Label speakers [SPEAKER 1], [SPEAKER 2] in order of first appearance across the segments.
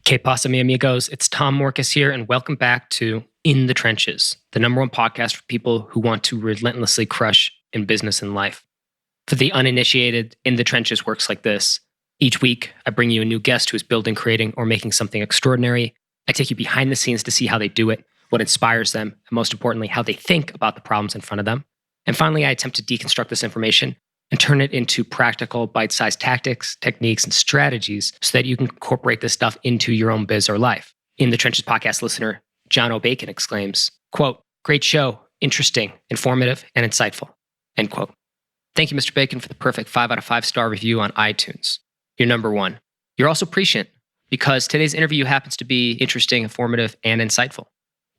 [SPEAKER 1] Que pasa, mi amigos? It's Tom Morcus here, and welcome back to In the Trenches, the number one podcast for people who want to relentlessly crush in business and life. For the uninitiated, In the Trenches works like this. Each week, I bring you a new guest who is building, creating, or making something extraordinary. I take you behind the scenes to see how they do it, what inspires them, and most importantly, how they think about the problems in front of them. And finally, I attempt to deconstruct this information and turn it into practical, bite-sized tactics, techniques, and strategies so that you can incorporate this stuff into your own biz or life. In the Trenches podcast listener, John O. Bacon exclaims, quote, "Great show, interesting, informative, and insightful," end quote. Thank you, Mr. Bacon, for the perfect 5 out of 5 star review on iTunes. You're number one. You're also prescient because today's interview happens to be interesting, informative, and insightful.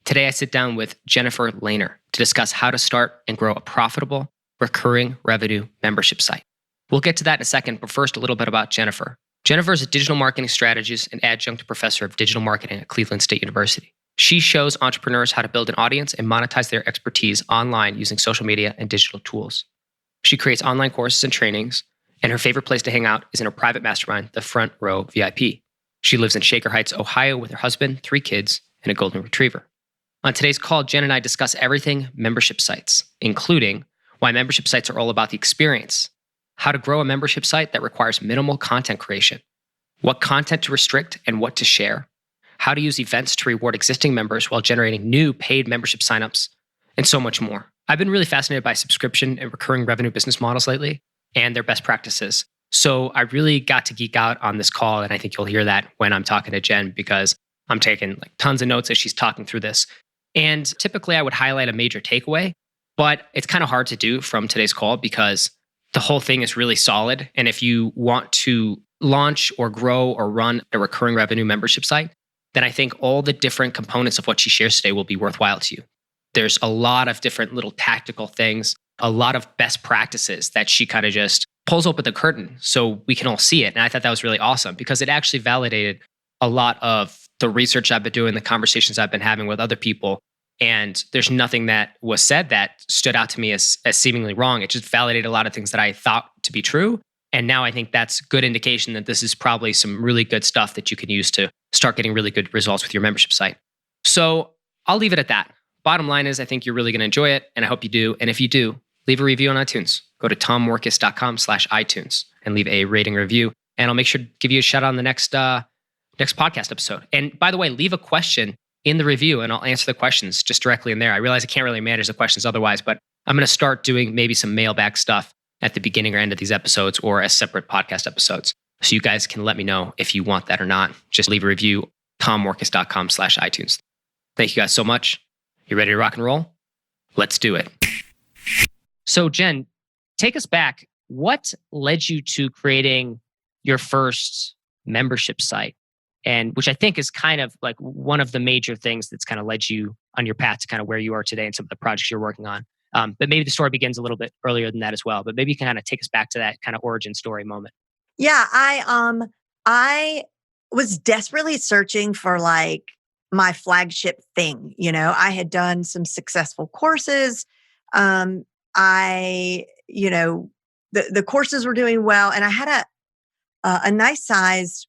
[SPEAKER 1] Today, I sit down with Jennifer Lehner to discuss how to start and grow a profitable, recurring revenue membership site. We'll get to that in a second, but first, a little bit about Jennifer. Jennifer is a digital marketing strategist and adjunct professor of digital marketing at Cleveland State University. She shows entrepreneurs how to build an audience and monetize their expertise online using social media and digital tools. She creates online courses and trainings, and her favorite place to hang out is in her private mastermind, the Front Row VIP. She lives in Shaker Heights, Ohio with her husband, 3 kids, and a golden retriever. On today's call, Jen and I discuss everything membership sites, including why membership sites are all about the experience, how to grow a membership site that requires minimal content creation, what content to restrict and what to share, how to use events to reward existing members while generating new paid membership signups, and so much more. I've been really fascinated by subscription and recurring revenue business models lately and their best practices. So I really got to geek out on this call, and I think you'll hear that when I'm talking to Jen because I'm taking tons of notes as she's talking through this. And typically I would highlight a major takeaway, but it's kind of hard to do from today's call because the whole thing is really solid. And if you want to launch or grow or run a recurring revenue membership site, then I think all the different components of what she shares today will be worthwhile to you. There's a lot of different little tactical things, a lot of best practices that she kind of just pulls open the curtain so we can all see it. And I thought that was really awesome because it actually validated a lot of the research I've been doing, the conversations I've been having with other people. And there's nothing that was said that stood out to me as seemingly wrong. It just validated a lot of things that I thought to be true. And now I think that's good indication that this is probably some really good stuff that you can use to start getting really good results with your membership site. So I'll leave it at that. Bottom line is I think you're really going to enjoy it. And I hope you do. And if you do, leave a review on iTunes. Go to tommorcus.com/iTunes and leave a rating review. And I'll make sure to give you a shout out on the next podcast episode. And by the way, leave a question in the review and I'll answer the questions just directly in there. I realize I can't really manage the questions otherwise, but I'm going to start doing maybe some mailbag stuff at the beginning or end of these episodes or as separate podcast episodes. So you guys can let me know if you want that or not. Just leave a review, tommorcus.com/iTunes. Thank you guys so much. You ready to rock and roll? Let's do it. So Jen, take us back. What led you to creating your first membership site? And which I think is kind of like one of the major things that's kind of led you on your path to kind of where you are today and some of the projects you're working on. But maybe the story begins a little bit earlier than that as well. But maybe you can kind of take us back to that kind of origin story moment.
[SPEAKER 2] Yeah, I was desperately searching for my flagship thing. You know, I had done some successful courses. The courses were doing well, and I had a nice sized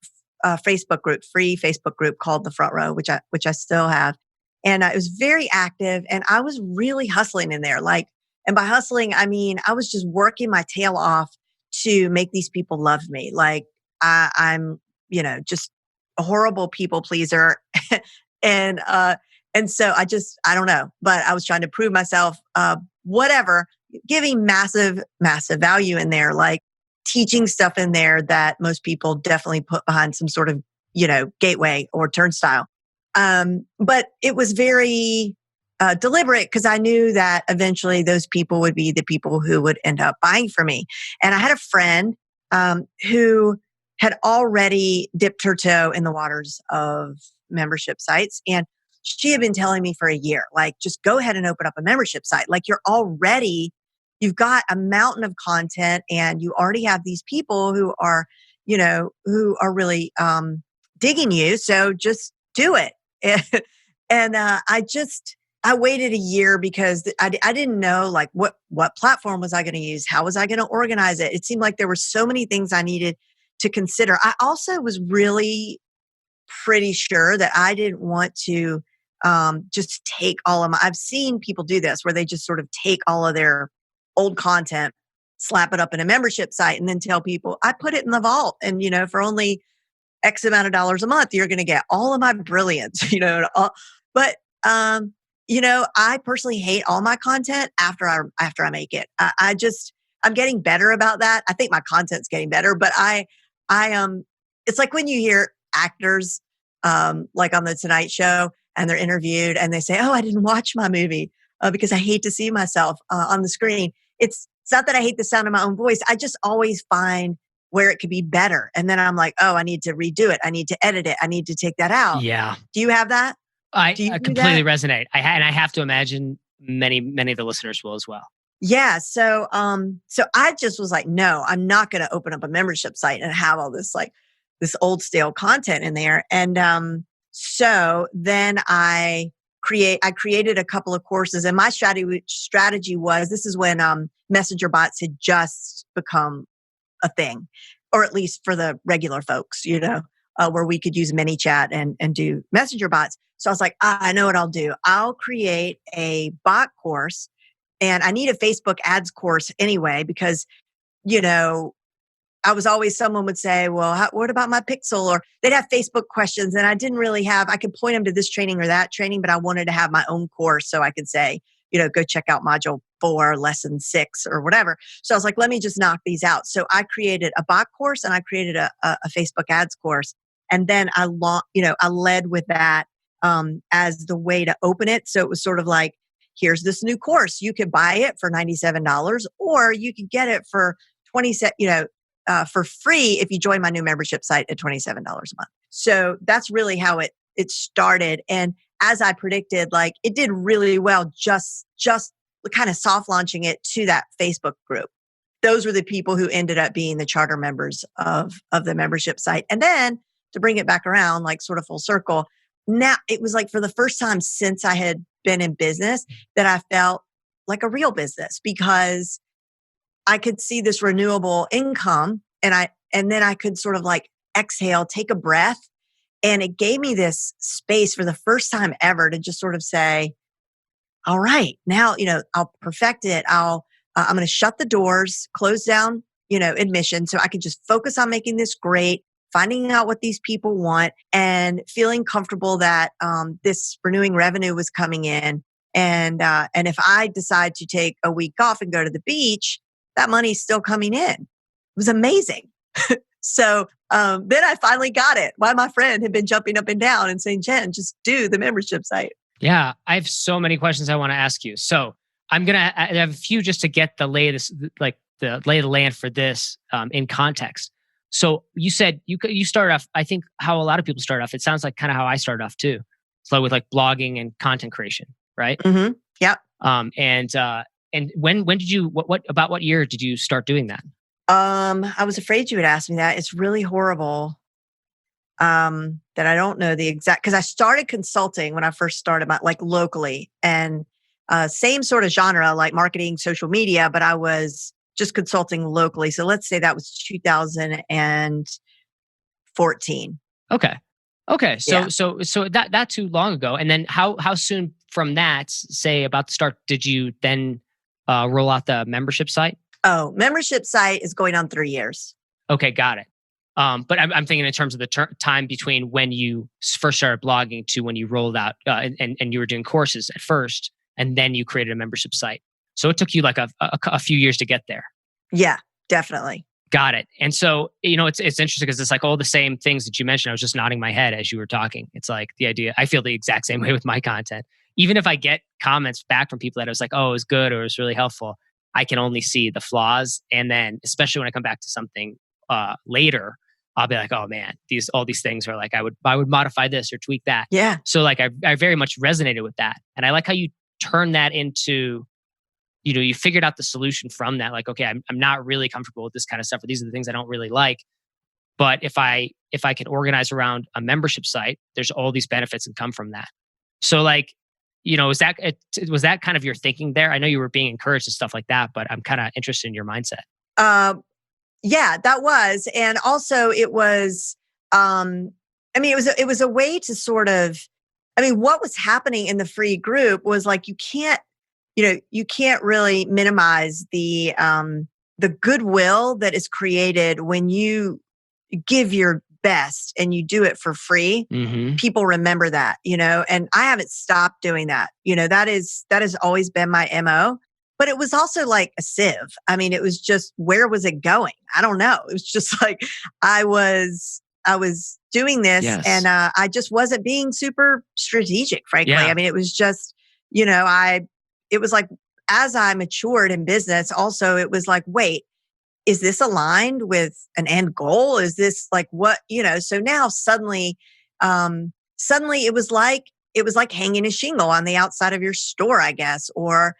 [SPEAKER 2] Facebook group, free Facebook group called the Front Row, which I still have. And it was very active and I was really hustling in there. And by hustling, I mean, I was just working my tail off to make these people love me. I'm, just a horrible people pleaser. and so I don't know, but I was trying to prove myself, whatever, giving massive, massive value in there, teaching stuff in there that most people definitely put behind some sort of, gateway or turnstile. But it was very deliberate because I knew that eventually those people would be the people who would end up buying from me. And I had a friend who had already dipped her toe in the waters of membership sites. And she had been telling me for a year, just go ahead and open up a membership site. You've got a mountain of content and you already have these people who are really digging you. So just do it. And I waited a year because I didn't know what platform was I going to use? How was I going to organize it? It seemed like there were so many things I needed to consider. I also was really pretty sure that I didn't want to just take all of I've seen people do this where they just sort of take all of their old content, slap it up in a membership site, and then tell people, I put it in the vault. And, for only X amount of dollars a month, you're going to get all of my brilliance, but, I personally hate all my content after I make it. I'm getting better about that. I think my content's getting better, but it's like when you hear actors, like on the Tonight Show, and they're interviewed and they say, "Oh, I didn't watch my movie because I hate to see myself on the screen." It's not that I hate the sound of my own voice. I just always find where it could be better. And then I'm like, oh, I need to redo it. I need to edit it. I need to take that out.
[SPEAKER 1] Yeah.
[SPEAKER 2] Do you have that?
[SPEAKER 1] I
[SPEAKER 2] Do you do
[SPEAKER 1] completely
[SPEAKER 2] that?
[SPEAKER 1] resonate. And I have to imagine many of the listeners will as well.
[SPEAKER 2] Yeah. So I just was like, no, I'm not going to open up a membership site and have all this this old stale content in there. And so then I created a couple of courses, and my strategy was, this is when messenger bots had just become a thing, or at least for the regular folks, where we could use ManyChat and do messenger bots. So I was like, I know what I'll do. I'll create a bot course, and I need a Facebook ads course anyway, because, I was always, someone would say, well, what about my pixel? Or they'd have Facebook questions, and I didn't really I could point them to this training or that training, but I wanted to have my own course so I could say, go check out module 4, lesson 6 or whatever. So I was like, let me just knock these out. So I created a bot course, and I created a Facebook ads course. And then I led with that as the way to open it. So it was sort of like, here's this new course. You could buy it for $97, or you could get it for for free if you join my new membership site at $27 a month. So that's really how it started. And as I predicted, it did really well, just kind of soft launching it to that Facebook group. Those were the people who ended up being the charter members of the membership site. And then to bring it back around, sort of full circle, now it was for the first time since I had been in business that I felt like a real business, because I could see this renewable income, and then I could sort of exhale, take a breath. And it gave me this space for the first time ever to just sort of say, all right, now, I'll perfect it. I'm going to shut the doors, close down, admission, so I can just focus on making this great, finding out what these people want, and feeling comfortable that this renewing revenue was coming in. And if I decide to take a week off and go to the beach, that money's still coming in. It was amazing. So then I finally got it. Why my friend had been jumping up and down and saying, Jen, just do the membership site.
[SPEAKER 1] Yeah, I have so many questions I want to ask you. So I have a few just to get the latest, the lay of the land for this in context. So you said you started off, I think how a lot of people start off, it sounds like kind of how I started off too. So with blogging and content creation, right?
[SPEAKER 2] Mm-hmm. Yep.
[SPEAKER 1] And when did you, about what year did you start doing that?
[SPEAKER 2] I was afraid you would ask me that. It's really horrible that I don't know the exact, because I started consulting when I first started locally, and same sort of genre, like marketing, social media, but I was just consulting locally. So let's say that was 2014.
[SPEAKER 1] Okay. So that too long ago. And then how soon from that, say about the start, did you then roll out the membership site?
[SPEAKER 2] Oh, membership site is going on 3 years.
[SPEAKER 1] Okay, got it. But I'm thinking in terms of the time between when you first started blogging to when you rolled out and you were doing courses at first, and then you created a membership site. So it took you a few years to get there.
[SPEAKER 2] Yeah, definitely.
[SPEAKER 1] Got it. And so, it's interesting because it's all the same things that you mentioned. I was just nodding my head as you were talking. It's like the idea, I feel the exact same way with my content. Even if I get comments back from people that I was like, oh, it was good or it was really helpful, I can only see the flaws. And then, especially when I come back to something later, I'll be like, oh man, all these things are I would modify this or tweak that.
[SPEAKER 2] Yeah.
[SPEAKER 1] So I very much resonated with that. And I like how you turn that into, you figured out the solution from that. Okay, I'm not really comfortable with this kind of stuff, or these are the things I don't really like. But if I can organize around a membership site, there's all these benefits that come from that. So was that kind of your thinking there? I know you were being encouraged and stuff like that, but I'm kind of interested in your mindset.
[SPEAKER 2] Yeah, that was. And also it was, I mean, it was a way to sort of, I mean, what was happening in the free group was like, you can't really minimize the goodwill that is created when you give your best and you do it for free.
[SPEAKER 1] Mm-hmm.
[SPEAKER 2] People remember that, and I haven't stopped doing that. That has always been my MO, but it was also like a sieve. I mean, it was just, where was it going? I don't know. It was just like, I was doing this
[SPEAKER 1] Yes.
[SPEAKER 2] and I just wasn't being super strategic, frankly.
[SPEAKER 1] Yeah.
[SPEAKER 2] I mean, it was just, it was like, as I matured in business, also, it was like, wait, is this aligned with an end goal? Is this like what, so now suddenly it was like hanging a shingle on the outside of your store, I guess, or,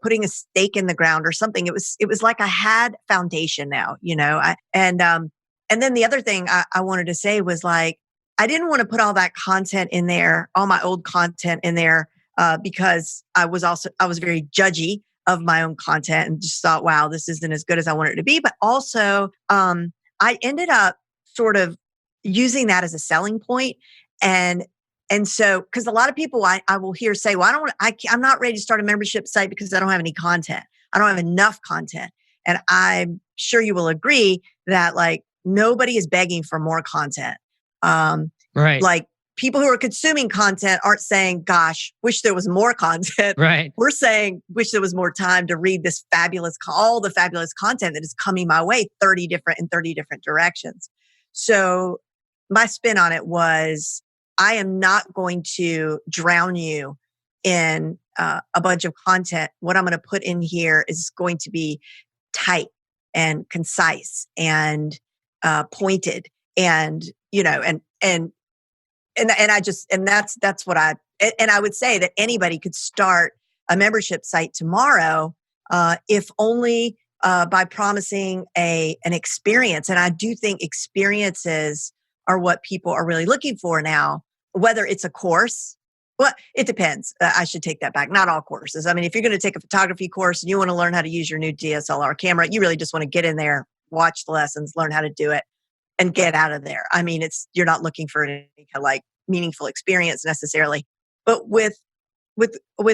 [SPEAKER 2] putting a stake in the ground or something. It was like I had foundation now, and then the other thing I wanted to say was like, I didn't want to put all that content in there, all my old content in there, because I was very judgy of my own content and just thought, wow, this isn't as good as I want it to be. But also, I ended up sort of using that as a selling point. And so, because a lot of people I will hear say, well, I'm not ready to start a membership site because I don't have any content. I don't have enough content. And I'm sure you will agree that like nobody is begging for more content.
[SPEAKER 1] Right.
[SPEAKER 2] Like people who are consuming content aren't saying, gosh, wish there was more content.
[SPEAKER 1] Right.
[SPEAKER 2] We're saying, wish there was more time to read this all the fabulous content that is coming my way 30 different directions. So my spin on it was, I am not going to drown you in a bunch of content. What I'm going to put in here is going to be tight and concise and pointed, and that's what I would say that anybody could start a membership site tomorrow, if only by promising an experience. And I do think experiences are what people are really looking for now, whether it's a course. Well, it depends. I should take that back. Not all courses. I mean, if you're going to take a photography course and you want to learn how to use your new DSLR camera, you really just want to get in there, watch the lessons, learn how to do it, and get out of there. I mean, you're not looking for any kind of like meaningful experience necessarily. But with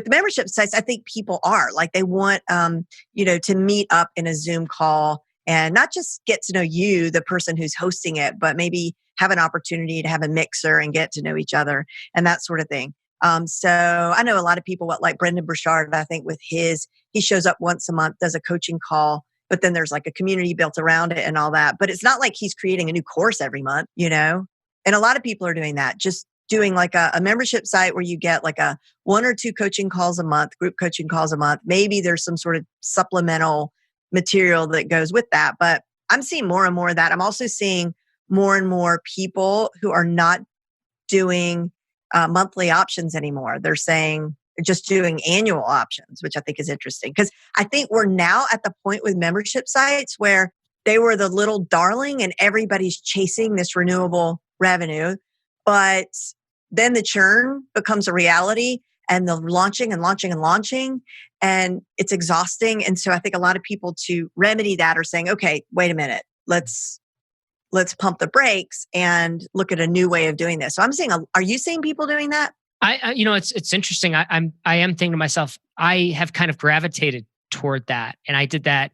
[SPEAKER 2] membership sites, I think people are like, they want to meet up in a Zoom call and not just get to know you, the person who's hosting it, but maybe have an opportunity to have a mixer and get to know each other and that sort of thing. So I know a lot of people, like Brendan Burchard, I think he shows up once a month, does a coaching call, but then there's like a community built around it and all that. But it's not like he's creating a new course every month, And a lot of people are doing that, just doing like a membership site where you get like a 1 or 2 coaching calls a month, group coaching calls a month. Maybe there's some sort of supplemental material that goes with that. But I'm seeing more and more of that. I'm also seeing more and more people who are not doing monthly options anymore. They're saying just doing annual options, which I think is interesting, because I think we're now at the point with membership sites where they were the little darling and everybody's chasing this renewable revenue. But then the churn becomes a reality and the launching and launching and launching, and it's exhausting. And so I think a lot of people, to remedy that, are saying, okay, wait a minute, let's pump the brakes and look at a new way of doing this. So I'm saying, are you seeing people doing that?
[SPEAKER 1] It's interesting. I am thinking to myself, I have kind of gravitated toward that. And I did that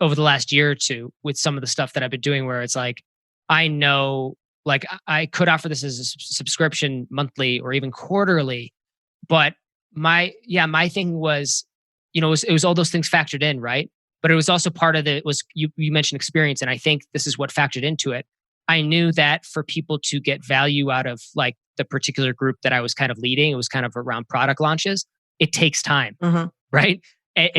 [SPEAKER 1] over the last year or two with some of the stuff that I've been doing, where it's like, I know, like I could offer this as a subscription monthly or even quarterly, but my thing was, it was all those things factored in, right? But it was also part of you mentioned experience. And I think this is what factored into it. I knew that for people to get value out of like the particular group that I was kind of leading, it was kind of around product launches. It takes time, right?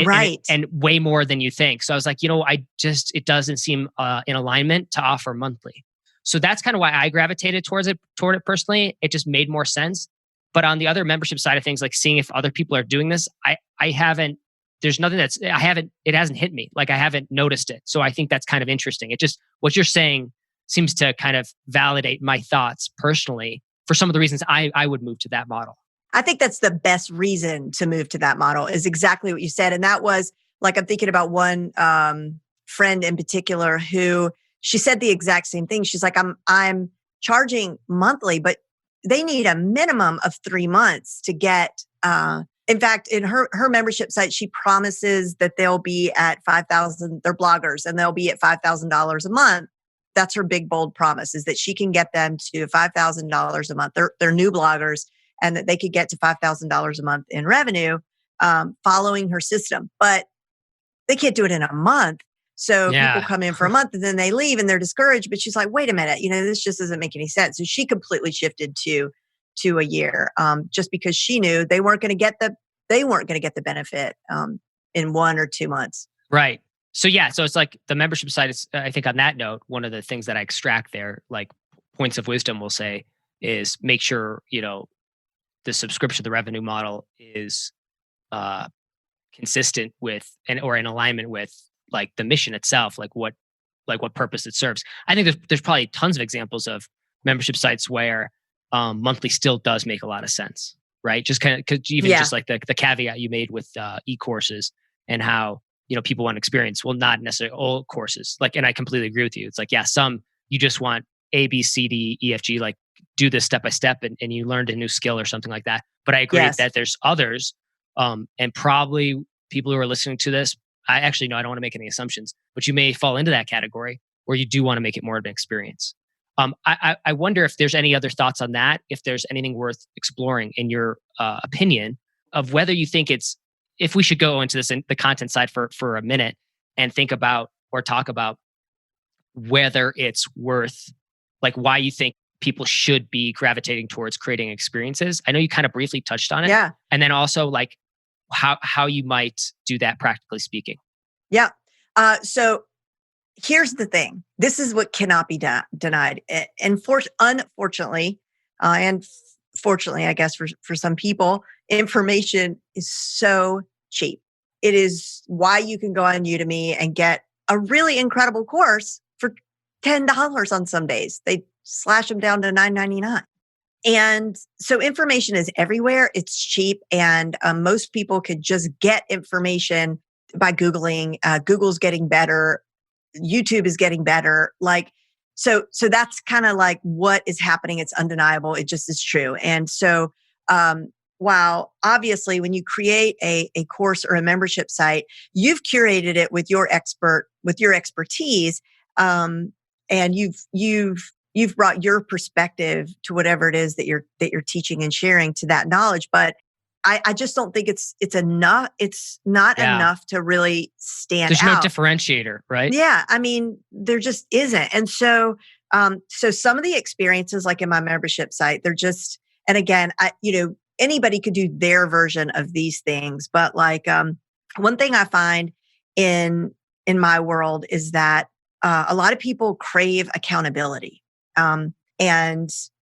[SPEAKER 2] Right.
[SPEAKER 1] And way more than you think. So I was like, it doesn't seem in alignment to offer monthly. So that's kind of why I gravitated toward it personally. It just made more sense. But on the other membership side of things, like seeing if other people are doing this, I haven't. There's nothing it hasn't hit me. Like I haven't noticed it. So I think that's kind of interesting. It just, what you're saying seems to kind of validate my thoughts personally for some of the reasons I would move to that model.
[SPEAKER 2] I think that's the best reason to move to that model, is exactly what you said. And that was like, I'm thinking about one friend in particular who, she said the exact same thing. She's like, I'm charging monthly, but they need a minimum of 3 months to get, in fact, in her membership site, she promises that they'll be at 5,000, they're bloggers, and they'll be at $5,000 a month. That's her big, bold promise, is that she can get them to $5,000 a month. They're new bloggers, and that they could get to $5,000 a month in revenue following her system. But they can't do it in a month. So people come in for a month and then they leave and they're discouraged. But she's like, wait a minute, this just doesn't make any sense. So she completely shifted to a year, just because she knew they weren't going to get the benefit in 1 or 2 months.
[SPEAKER 1] Right. So so it's like the membership site is, I think on that note, one of the things that I extract there, like points of wisdom we'll say, is make sure, the subscription, the revenue model is consistent with or in alignment with like the mission itself, like what purpose it serves. I think there's probably tons of examples of membership sites where monthly still does make a lot of sense, right? Just kind of just like the caveat you made with e-courses and how people want experience. Well, not necessarily all courses. Like, and I completely agree with you. It's like, some you just want A, B, C, D, E, F, G, like do this step by step, and you learned a new skill or something like that. But I agree that there's others, and probably people who are listening to this, I actually know I don't want to make any assumptions, but you may fall into that category where you do want to make it more of an experience. I wonder if there's any other thoughts on that, if there's anything worth exploring in your opinion of whether you think if we should go into this in the content side for a minute and think about or talk about whether it's worth, like why you think people should be gravitating towards creating experiences. I know you kind of briefly touched on it.
[SPEAKER 2] Yeah.
[SPEAKER 1] And then also like how you might do that practically speaking.
[SPEAKER 2] Yeah. So here's the thing. This is what cannot be denied. And unfortunately, and fortunately, I guess for some people, information is so cheap. It is why you can go on Udemy and get a really incredible course for $10 on some days. They slash them down to $9.99. And so information is everywhere. It's cheap. And most people could just get information by Googling. Google's getting better. YouTube is getting better. So that's kind of like what is happening. It's undeniable. It just is true. And so, while obviously when you create a course or a membership site, you've curated it with your expertise, and you've brought your perspective to whatever it is that you're teaching and sharing to that knowledge. But I just don't think it's enough. It's not enough to really stand out.
[SPEAKER 1] There's no differentiator, right?
[SPEAKER 2] Yeah. I mean, there just isn't. And so, so some of the experiences, like in my membership site, they're just, and again, anybody could do their version of these things. But like, one thing I find in my world is that a lot of people crave accountability.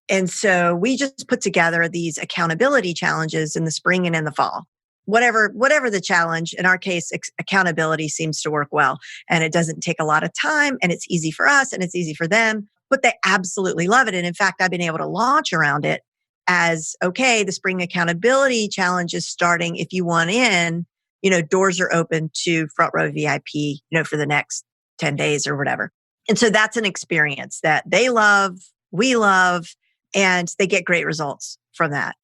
[SPEAKER 2] And so we just put together these accountability challenges in the spring and in the fall. Whatever the challenge, in our case, accountability seems to work well. And it doesn't take a lot of time, and it's easy for us and it's easy for them, but they absolutely love it. And in fact, I've been able to launch around it as, okay, the spring accountability challenge is starting. If you want in, doors are open to Front Row VIP, for the next 10 days or whatever. And so that's an experience that they love, we love, and they get great results from that.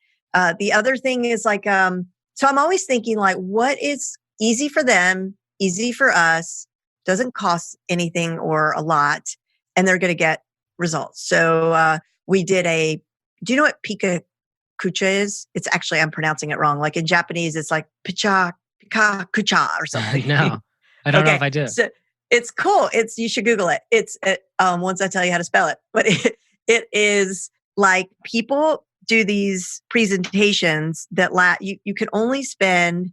[SPEAKER 2] The other thing is like, so I'm always thinking like, what is easy for them, easy for us, doesn't cost anything or a lot, and they're going to get results. So we did do you know what Pika Kucha is? It's actually, I'm pronouncing it wrong. Like in Japanese, it's like Pika Kucha or something.
[SPEAKER 1] No, I don't know if I do.
[SPEAKER 2] So it's cool. You should Google it. It's once I tell you how to spell it, but it is like people do these presentations that you can only spend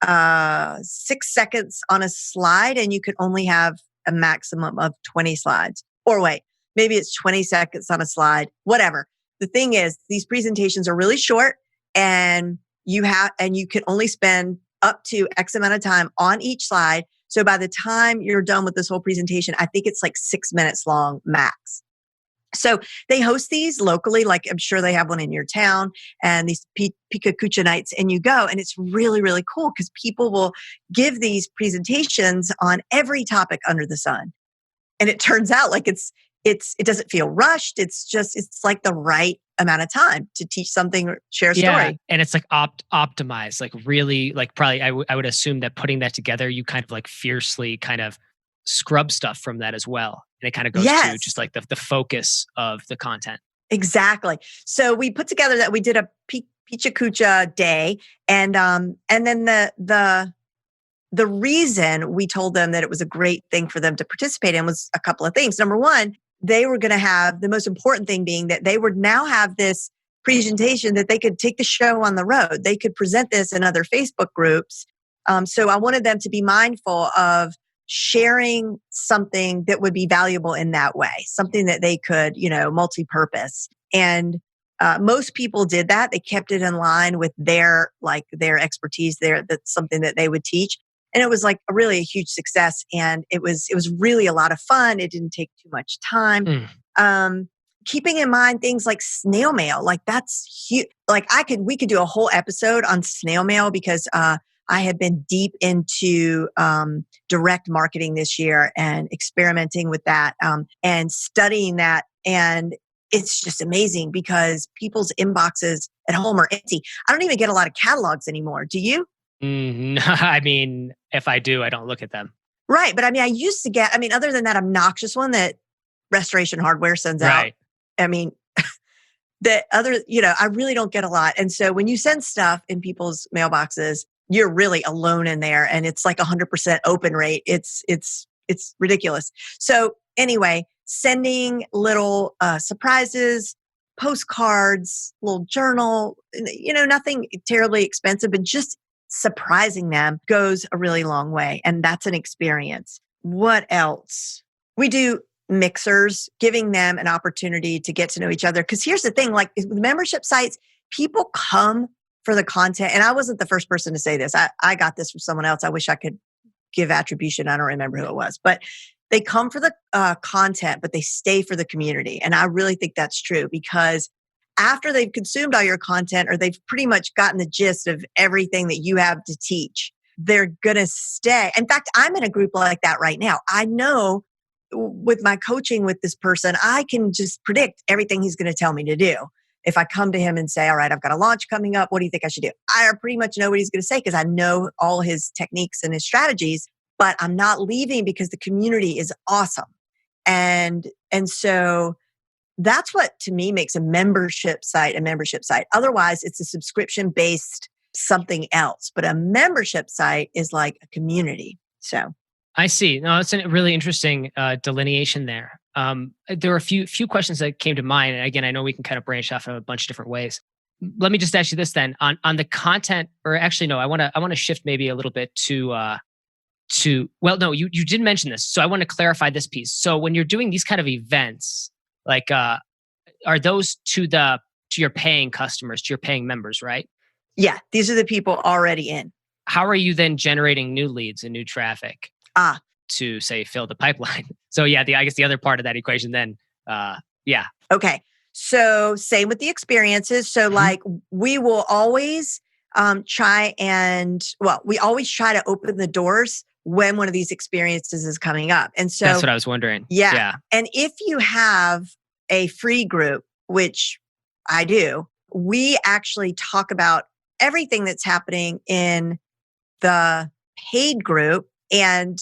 [SPEAKER 2] 6 seconds on a slide, and you can only have a maximum of 20 slides. Or wait, maybe it's 20 seconds on a slide, whatever. The thing is, these presentations are really short, and you can only spend up to X amount of time on each slide. So by the time you're done with this whole presentation, I think it's like 6 minutes long max. So they host these locally, like I'm sure they have one in your town, and these Pika Kucha nights, and you go, and it's really, really cool because people will give these presentations on every topic under the sun. And it turns out like it doesn't feel rushed. It's like the right amount of time to teach something or share a
[SPEAKER 1] Yeah,
[SPEAKER 2] story.
[SPEAKER 1] and it's like optimized, like really, like probably I would assume that putting that together, you kind of like fiercely kind of scrub stuff from that as well, and it kind of goes to just
[SPEAKER 2] Yes,
[SPEAKER 1] like the focus of the content.
[SPEAKER 2] exactly. So we put together that we did a Picha Kucha day, and then the reason we told them that it was a great thing for them to participate in was a couple of things. Number one, they were going to have the most important thing being that they would now have this presentation that they could take the show on the road. They could present this in other Facebook groups. So I wanted them to be mindful of sharing something that would be valuable in that way, something that they could, multi-purpose. And most people did that. They kept it in line with their expertise there. That's something that they would teach. And it was like a huge success. And it was really a lot of fun. It didn't take too much time.
[SPEAKER 1] Mm.
[SPEAKER 2] Keeping in mind things like snail mail, like that's huge. Like we could do a whole episode on snail mail because I have been deep into direct marketing this year and experimenting with that and studying that. And it's just amazing because people's inboxes at home are empty. I don't even get a lot of catalogs anymore. Do you?
[SPEAKER 1] I mean, if I do, I don't look at them.
[SPEAKER 2] Right. But I mean, other than that obnoxious one that Restoration Hardware sends out,
[SPEAKER 1] Right.
[SPEAKER 2] I mean, the other, I really don't get a lot. And so when you send stuff in people's mailboxes, you're really alone in there and it's like 100% open rate. It's ridiculous. So anyway, sending little surprises, postcards, little journal, nothing terribly expensive, but just surprising them goes a really long way. And that's an experience. What else? We do mixers, giving them an opportunity to get to know each other. Because here's the thing, like with membership sites, people come for the content. And I wasn't the first person to say this. I got this from someone else. I wish I could give attribution. I don't remember who it was, but they come for the content, but they stay for the community. And I really think that's true because after they've consumed all your content or they've pretty much gotten the gist of everything that you have to teach, they're going to stay. In fact, I'm in a group like that right now. I know with my coaching with this person, I can just predict everything he's going to tell me to do. If I come to him and say, all right, I've got a launch coming up, what do you think I should do? I pretty much know what he's going to say because I know all his techniques and his strategies, but I'm not leaving because the community is awesome. And so that's what to me makes a membership site a membership site. Otherwise, it's a subscription based something else, but a membership site is like a community. So
[SPEAKER 1] I see. No, it's a really interesting delineation there. There were a few questions that came to mind, and again, I know we can kind of branch off in a bunch of different ways. Let me just ask you this then: on the content, or actually, no, I want to shift maybe a little bit to. Well, no, you did mention this, so I want to clarify this piece. So when you're doing these kind of events, like, are those to your paying customers, to your paying members, right?
[SPEAKER 2] yeah, these are the people already in.
[SPEAKER 1] How are you then generating new leads and new traffic? To say fill the pipeline. So yeah, I guess the other part of that equation then, yeah.
[SPEAKER 2] Okay. So same with the experiences. So like we will always we always try to open the doors when one of these experiences is coming up. And so
[SPEAKER 1] That's what I was wondering.
[SPEAKER 2] yeah. And if you have a free group, which I do, we actually talk about everything that's happening in the paid group and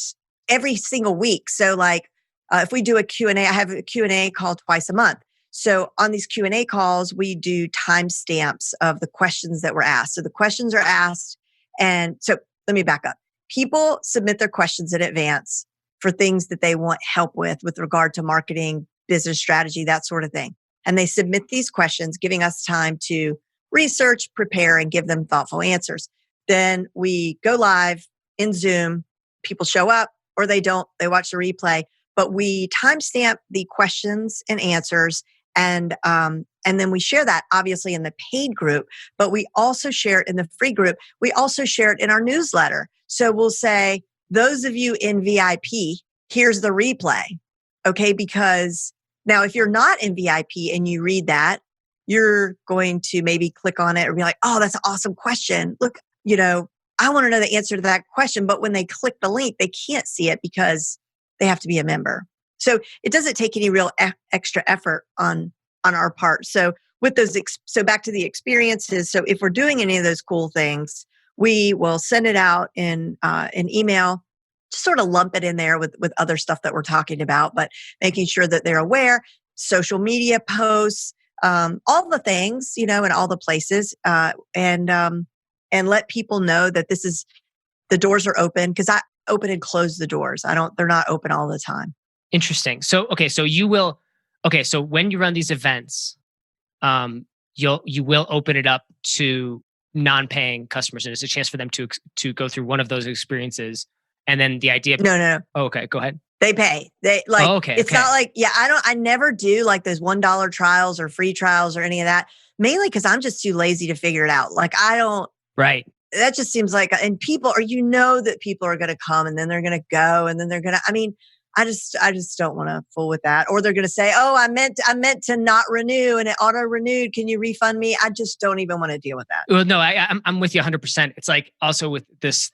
[SPEAKER 2] every single week. So like if we do a Q&A, I have a Q&A call twice a month. So on these Q&A calls, we do timestamps of the questions that were asked. So the questions are asked. And so let me back up. People submit their questions in advance for things that they want help with regard to marketing, business strategy, that sort of thing. And they submit these questions, giving us time to research, prepare, and give them thoughtful answers. Then we go live in Zoom. People show up or they don't, they watch the replay, but we timestamp the questions and answers. And then we share that obviously in the paid group, but we also share it in the free group. We also share it in our newsletter. So we'll say, those of you in VIP, here's the replay. Okay. Because now if you're not in VIP and you read that, you're going to maybe click on it or be like, oh, that's an awesome question. Look, I want to know the answer to that question. But when they click the link, they can't see it because they have to be a member. So it doesn't take any real extra effort on our part. So with those, so back to the experiences. So if we're doing any of those cool things, we will send it out in an email, just sort of lump it in there with other stuff that we're talking about, but making sure that they're aware. Social media posts, all the things, in all the places, and let people know that the doors are open, because I open and close the doors. They're not open all the time.
[SPEAKER 1] Interesting. So, okay, so so when you run these events, you will open it up to non-paying customers, and it's a chance for them to go through one of those experiences. And then the idea.
[SPEAKER 2] No.
[SPEAKER 1] Oh, okay, go ahead.
[SPEAKER 2] They pay. They like.
[SPEAKER 1] Oh, okay.
[SPEAKER 2] It's not like, I never do like those $1 trials or free trials or any of that. Mainly because I'm just too lazy to figure it out. Like I don't.
[SPEAKER 1] Right.
[SPEAKER 2] That just seems like, and people, or that people are going to come and then they're going to go and then they're going to. I mean, I just don't want to fool with that. Or they're going to say, "Oh, I meant to not renew and it auto renewed. Can you refund me?" I just don't even want to deal with that.
[SPEAKER 1] Well, no, I'm with you 100%. It's like also with this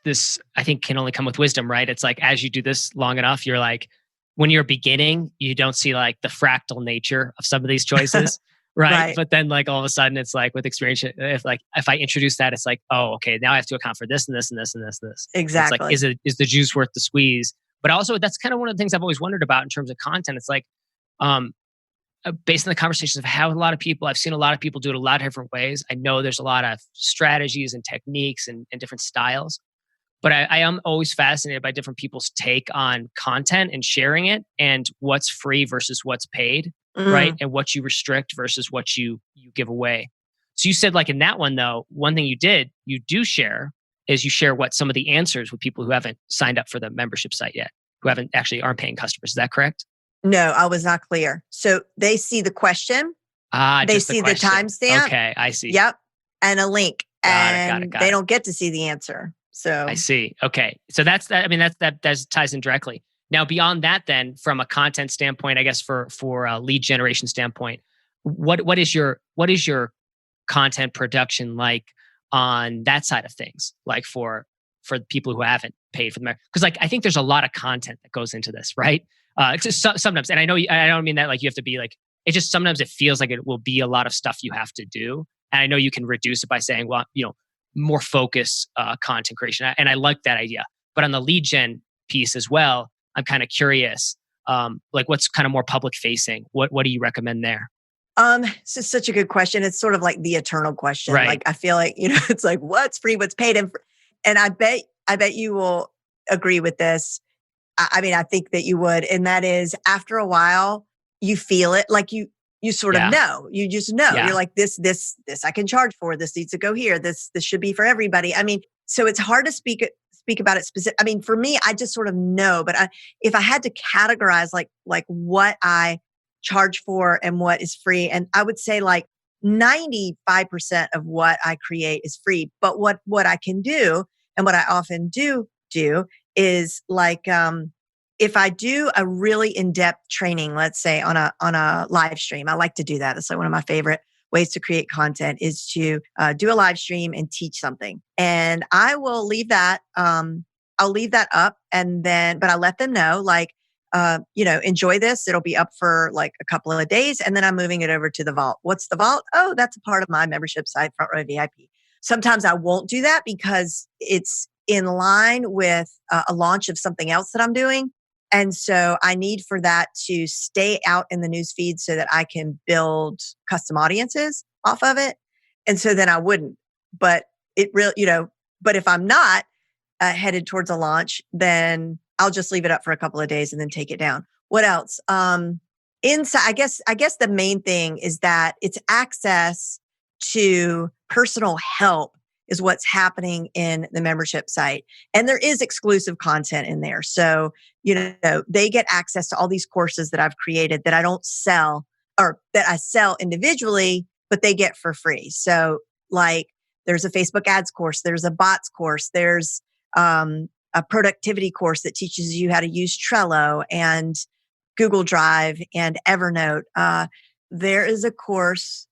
[SPEAKER 1] I think can only come with wisdom, right? It's like as you do this long enough, you're like, when you're beginning, you don't see like the fractal nature of some of these choices. Right. But then like all of a sudden it's like with experience, if I introduce that, it's like, oh, okay, now I have to account for this and this and this and this and this.
[SPEAKER 2] Exactly.
[SPEAKER 1] It's like, is the juice worth the squeeze? But also that's kind of one of the things I've always wondered about in terms of content. It's like, based on the conversations I've had with I've seen a lot of people do it a lot of different ways. I know there's a lot of strategies and techniques and different styles, but I am always fascinated by different people's take on content and sharing it and what's free versus what's paid, right? And what you restrict versus what you give away. So you said like in that one though, one thing you do share is you share what some of the answers with people who haven't signed up for the membership site yet, who aren't paying customers. Is that correct?
[SPEAKER 2] No, I was not clear. So they see the question. They see the timestamp.
[SPEAKER 1] Okay, I see.
[SPEAKER 2] Yep. And a link.
[SPEAKER 1] Got it.
[SPEAKER 2] They don't get to see the answer. So
[SPEAKER 1] I see. Okay. So that's that. I mean, that ties in directly. Now, beyond that, then from a content standpoint, I guess for a lead generation standpoint, what is your content production like on that side of things? Like for people who haven't paid for the, because like I think there's a lot of content that goes into this, right? Just sometimes, and I don't mean that like you have to be like, it just sometimes it feels like it will be a lot of stuff you have to do, and I know you can reduce it by saying, well, more focus content creation, and I like that idea. But on the lead gen piece as well, I'm kind of curious, like what's kind of more public facing? What do you recommend there?
[SPEAKER 2] This is such a good question. It's sort of like the eternal question.
[SPEAKER 1] Right.
[SPEAKER 2] Like I feel like, it's like what's free, what's paid. And I bet you will agree with this. I mean, I think that you would. And that is after a while, you feel it. Like you sort of know, you just know.
[SPEAKER 1] Yeah.
[SPEAKER 2] You're like, this I can charge for, this needs to go here. This should be for everybody. I mean, so it's hard to speak about it specific. I mean, for me, I just sort of know, but if I had to categorize like what I charge for and what is free, and I would say like 95% of what I create is free. But what I can do, and what I often do is like, if I do a really in-depth training, let's say on a live stream, I like to do that. It's like one of my favorite ways to create content is to do a live stream and teach something. And I will leave that, I'll leave that up, and then, but I let them know like, enjoy this. It'll be up for like a couple of days, and then I'm moving it over to the vault. What's the vault? Oh, that's a part of my membership site, Front Row VIP. Sometimes I won't do that because it's in line with a launch of something else that I'm doing. And so I need for that to stay out in the newsfeed so that I can build custom audiences off of it. And so then I wouldn't. But it really, but if I'm not headed towards a launch, then I'll just leave it up for a couple of days and then take it down. What else? Inside, I guess the main thing is that it's access to personal help is what's happening in the membership site. And there is exclusive content in there. So, they get access to all these courses that I've created that I don't sell, or that I sell individually, but they get for free. So like there's a Facebook ads course, there's a bots course, there's a productivity course that teaches you how to use Trello and Google Drive and Evernote. There is a course.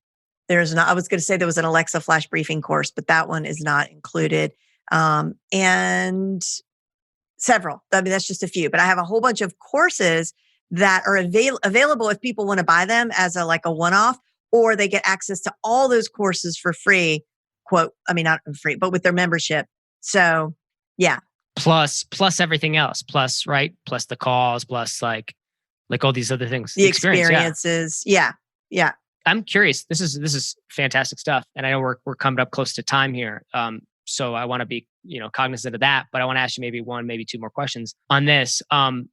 [SPEAKER 2] There's not, I was going to say there was an Alexa flash briefing course, but that one is not included. And several. I mean, that's just a few, but I have a whole bunch of courses that are available if people want to buy them as a like a one-off, or they get access to all those courses for free. Quote, I mean, not free, but with their membership. So yeah,
[SPEAKER 1] Plus everything else. Plus, right? Plus the calls, plus like all these other things.
[SPEAKER 2] the
[SPEAKER 1] The experience, yeah.
[SPEAKER 2] experiences. Yeah. Yeah.
[SPEAKER 1] I'm curious. This is fantastic stuff, and I know we're coming up close to time here. So I want to be cognizant of that, but I want to ask you maybe one, maybe two more questions on this.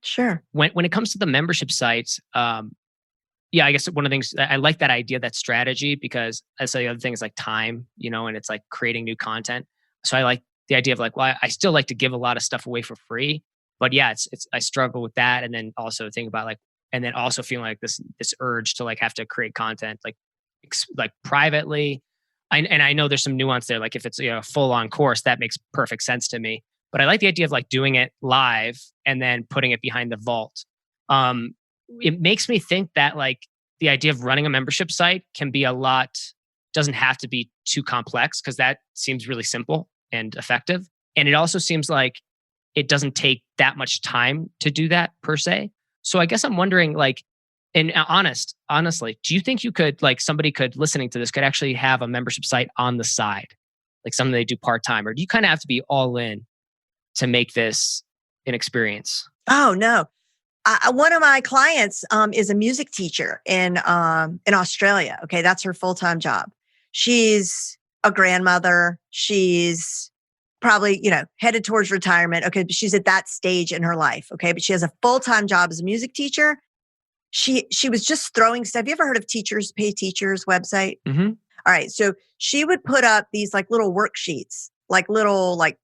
[SPEAKER 2] Sure.
[SPEAKER 1] When it comes to the membership sites, yeah, I guess one of the things I like that idea, that strategy, because I say the other things like time, and it's like creating new content. So I like the idea of like, well, I still like to give a lot of stuff away for free, but yeah, it's I struggle with that, and then also think about like, and then also feeling like this urge to like have to create content like privately. And I know there's some nuance there. Like if it's a full on course, that makes perfect sense to me. But I like the idea of like doing it live and then putting it behind the vault. It makes me think that like the idea of running a membership site can be doesn't have to be too complex, because that seems really simple and effective. And it also seems like it doesn't take that much time to do that per se. So I guess I'm wondering, like, and honestly, do you think you could, like, somebody could, listening to this, could actually have a membership site on the side, like something they do part time, or do you kind of have to be all in to make this an experience?
[SPEAKER 2] Oh no. One of my clients is a music teacher in Australia. Okay, that's her full time job. She's a grandmother. She's probably headed towards retirement. Okay, but she's at that stage in her life. Okay, but she has a full time job as a music teacher. She was just throwing stuff. Have you ever heard of Teachers Pay Teachers website?
[SPEAKER 1] Mm-hmm.
[SPEAKER 2] All right, so she would put up these like little worksheets, like little like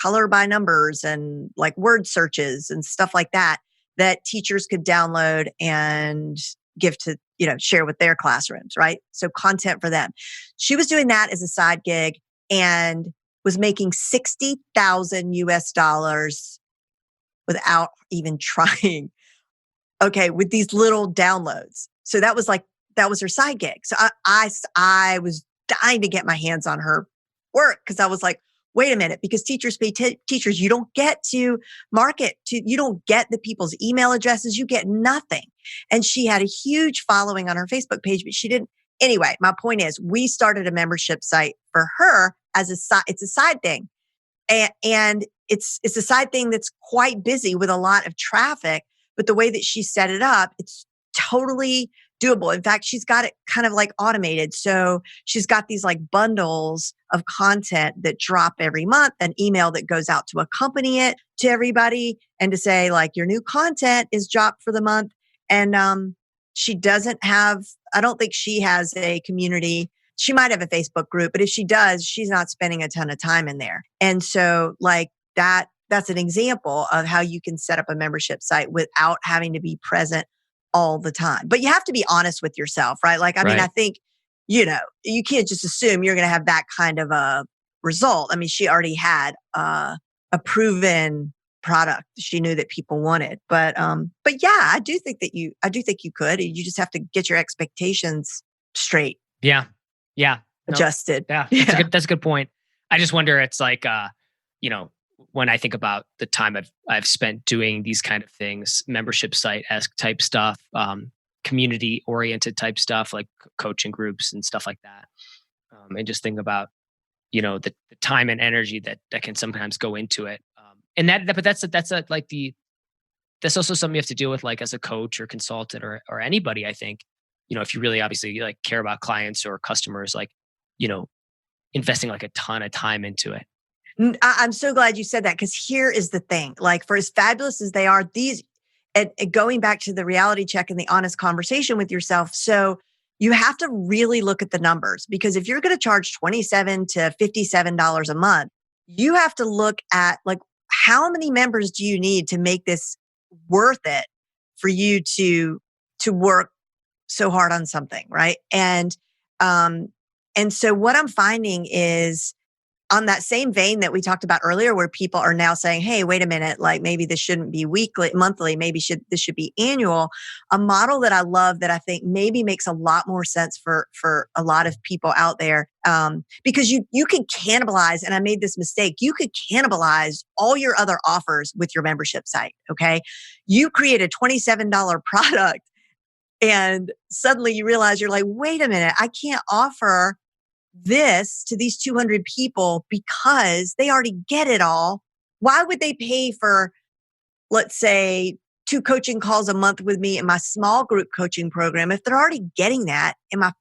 [SPEAKER 2] color by numbers and like word searches and stuff like that teachers could download and give to, share with their classrooms, right? So content for them. She was doing that as a side gig and was making 60,000 US dollars without even trying. Okay, with these little downloads. So that was her side gig. So I was dying to get my hands on her work, because I was like, wait a minute, because Teachers Pay Teachers, you don't get to market to, you don't get the people's email addresses, you get nothing. And she had a huge following on her Facebook page, but she didn't. Anyway, my point is, we started a membership site for her as it's a side thing. And it's a side thing that's quite busy with a lot of traffic, but the way that she set it up, it's totally doable. In fact, she's got it kind of like automated. So she's got these like bundles of content that drop every month, an email that goes out to accompany it to everybody and to say like, your new content is dropped for the month. And she doesn't have, I don't think she has a community. She might have a Facebook group, but if she does, she's not spending a ton of time in there. And so like that's an example of how you can set up a membership site without having to be present all the time. But you have to be honest with yourself, right? Like, I mean, I think, you can't just assume you're going to have that kind of a result. I mean, she already had a proven product she knew that people wanted. But yeah, I do think you could. You just have to get your expectations straight.
[SPEAKER 1] Yeah. Yeah.
[SPEAKER 2] Adjusted.
[SPEAKER 1] Yeah. That's a good point. I just wonder, it's like, when I think about the time I've spent doing these kind of things, membership site-esque type stuff, community oriented type stuff, like coaching groups and stuff like that, and just think about the time and energy that can sometimes go into it, and but that's also something you have to deal with, like as a coach or consultant or anybody. I think if you really obviously like care about clients or customers, like investing like a ton of time into it.
[SPEAKER 2] I'm so glad you said that, because here is the thing. Like, for as fabulous as they are, these, and going back to the reality check and the honest conversation with yourself. So you have to really look at the numbers, because if you're going to charge $27 to $57 a month, you have to look at like, how many members do you need to make this worth it for you to work so hard on something, right? And so what I'm finding is, on that same vein that we talked about earlier, where people are now saying, hey, wait a minute, like maybe this shouldn't be weekly, monthly, this should be annual. A model that I love that I think maybe makes a lot more sense for a lot of people out there, because you can cannibalize, and I made this mistake, you could cannibalize all your other offers with your membership site, okay? You create a $27 product and suddenly you realize you're like, wait a minute, I can't offer this to these 200 people because they already get it all. Why would they pay for, let's say, 2 coaching calls a month with me in my small group coaching program if they're already getting that in my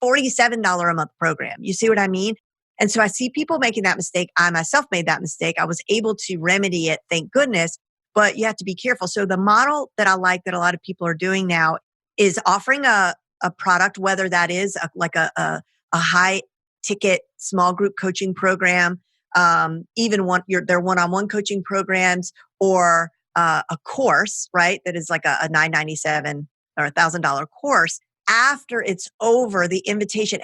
[SPEAKER 2] $47 a month program? You see what I mean? And so I see people making that mistake. I myself made that mistake. I was able to remedy it, thank goodness, but you have to be careful. So the model that I like that a lot of people are doing now is offering a product, whether that is a high ticket small group coaching program, even their one-on-one coaching programs, or a course, right? That is like a $997 or $1,000 course. After it's over, the invitation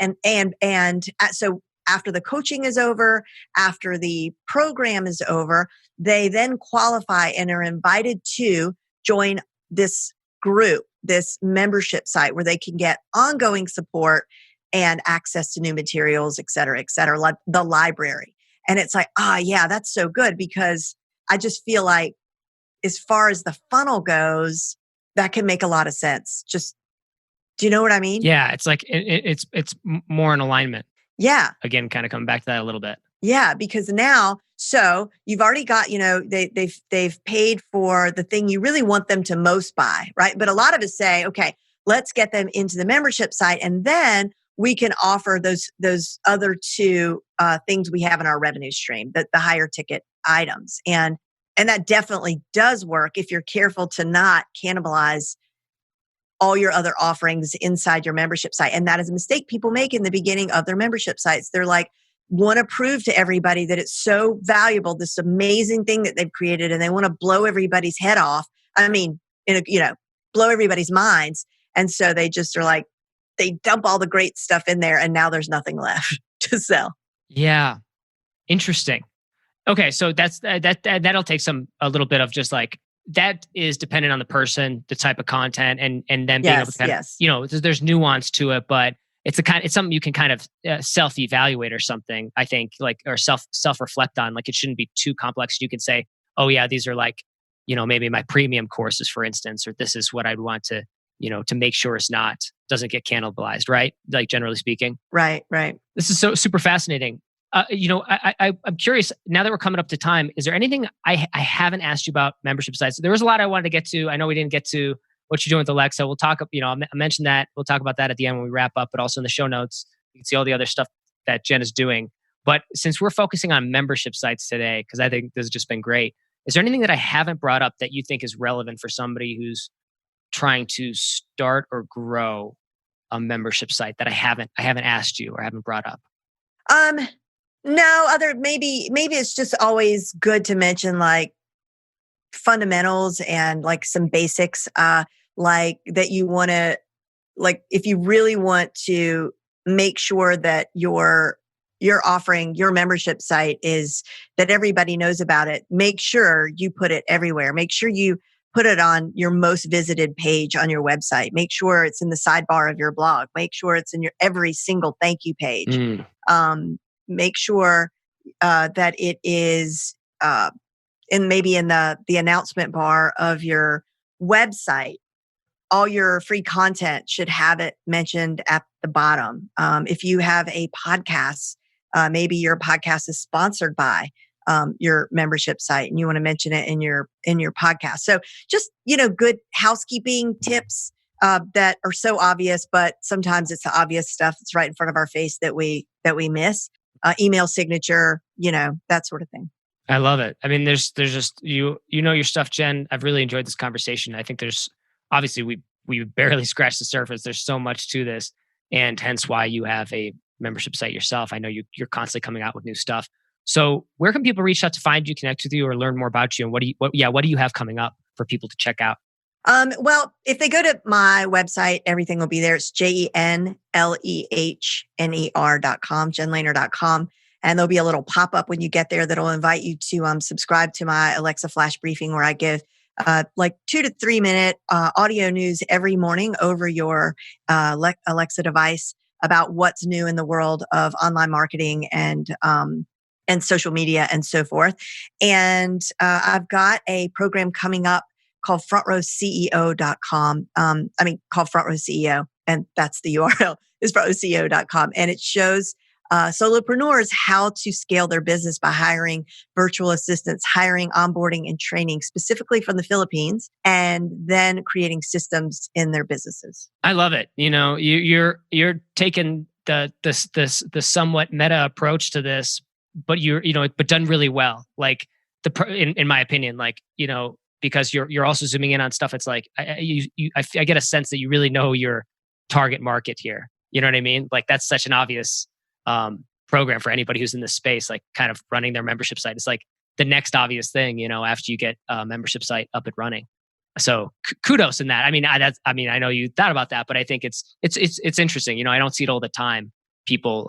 [SPEAKER 2] so after the coaching is over, after the program is over, they then qualify and are invited to join this group, this membership site where they can get ongoing support and access to new materials, et cetera, like the library. And it's like, yeah, that's so good, because I just feel like as far as the funnel goes, that can make a lot of sense. Just, do you know what I mean?
[SPEAKER 1] Yeah, it's like it's more in alignment.
[SPEAKER 2] Yeah.
[SPEAKER 1] Again, kind of coming back to that a little bit.
[SPEAKER 2] Yeah, because now, so you've already got, they've paid for the thing you really want them to most buy, right? But a lot of us say, okay, let's get them into the membership site, and then we can offer those other 2 things we have in our revenue stream, the higher ticket items, and that definitely does work if you're careful to not cannibalize all your other offerings inside your membership site. And that is a mistake people make in the beginning of their membership sites. They're like, want to prove to everybody that it's so valuable, this amazing thing that they've created, and they want to blow everybody's head off. I mean, blow everybody's minds. And so they just are like, they dump all the great stuff in there, and now there's nothing left to sell.
[SPEAKER 1] Yeah. Interesting. Okay. So that'll take a little bit of just like, that is dependent on the person, the type of content, and then being able to kind of, there's nuance to it, but it's something you can kind of self-evaluate or something, I think, like, or self-reflect on. Like, it shouldn't be too complex. You can say, oh yeah, these are like, maybe my premium courses, for instance, or this is what I'd want to, to make sure doesn't get cannibalized, right? Like, generally speaking.
[SPEAKER 2] Right, right.
[SPEAKER 1] This is so super fascinating. I'm curious, now that we're coming up to time, is there anything I haven't asked you about membership sites? There was a lot I wanted to get to. I know we didn't get to what you're doing with Alexa. We'll talk, I mentioned that. We'll talk about that at the end when we wrap up, but also in the show notes, you can see all the other stuff that Jen is doing. But since we're focusing on membership sites today, because I think this has just been great, is there anything that I haven't brought up that you think is relevant for somebody who's trying to start or grow a membership site that I haven't asked you or haven't brought up?
[SPEAKER 2] No, maybe it's just always good to mention like fundamentals and like some basics, like that you want to, like, if you really want to make sure that your offering, your membership site is that everybody knows about it, make sure you put it everywhere. Make sure you put it on your most visited page on your website. Make sure it's in the sidebar of your blog. Make sure it's in your every single thank you page. Make sure that it is maybe in the announcement bar of your website. All your free content should have it mentioned at the bottom. If you have a podcast, maybe your podcast is sponsored by your membership site, and you want to mention it in your podcast. So just good housekeeping tips that are so obvious, but sometimes it's the obvious stuff that's right in front of our face that we miss. Email signature, that sort of thing.
[SPEAKER 1] I love it. I mean, there's just you know your stuff, Jen. I've really enjoyed this conversation. I think there's obviously we barely scratched the surface. There's so much to this, and hence why you have a membership site yourself. I know you're constantly coming out with new stuff. So where can people reach out to find you, connect with you, or learn more about you? And what do you have coming up for people to check out?
[SPEAKER 2] Well, if they go to my website, everything will be there. It's JenLehner.com, JenLehner.com. And there'll be a little pop-up when you get there that'll invite you to subscribe to my Alexa Flash Briefing, where I give like 2 to 3 minute audio news every morning over your Alexa device about what's new in the world of online marketing and social media and so forth. And I've got a program coming up called frontrowceo.com. Called Front Row CEO, and that's the URL, is frontrowceo.com. And it shows solopreneurs how to scale their business by hiring virtual assistants, hiring, onboarding, and training specifically from the Philippines, and then creating systems in their businesses.
[SPEAKER 1] I love it. You're taking the somewhat meta approach to this, but but done really well. Like in my opinion, because you're also zooming in on stuff. It's like I get a sense that you really know your target market here. You know what I mean? Like that's such an obvious program for anybody who's in this space, like kind of running their membership site. It's like the next obvious thing, after you get a membership site up and running. So kudos in that. I know you thought about that, but I think it's interesting. I don't see it all the time. People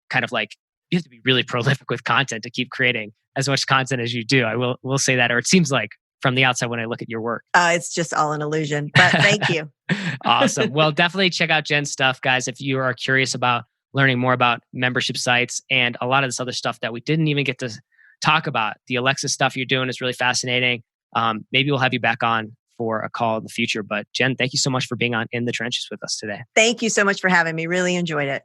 [SPEAKER 1] kind of like, you have to be really prolific with content to keep creating as much content as you do. I will say that, or it seems like from the outside when I look at your work.
[SPEAKER 2] It's just all an illusion, but thank you.
[SPEAKER 1] Awesome. Well, definitely check out Jen's stuff, guys, if you are curious about learning more about membership sites and a lot of this other stuff that we didn't even get to talk about. The Alexa stuff you're doing is really fascinating. Maybe we'll have you back on for a call in the future. But Jen, thank you so much for being on In the Trenches with us today.
[SPEAKER 2] Thank you so much for having me. Really enjoyed it.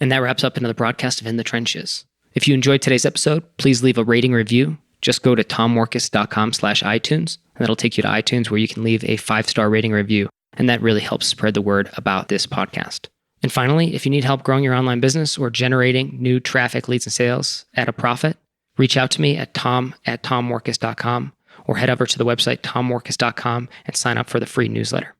[SPEAKER 1] And that wraps up another broadcast of In the Trenches. If you enjoyed today's episode, please leave a rating review. Just go to tommorkes.com/iTunes, and that'll take you to iTunes where you can leave a 5-star rating review. And that really helps spread the word about this podcast. And finally, if you need help growing your online business or generating new traffic, leads, and sales at a profit, reach out to me at tom@tommorkes.com or head over to the website tommorkes.com and sign up for the free newsletter.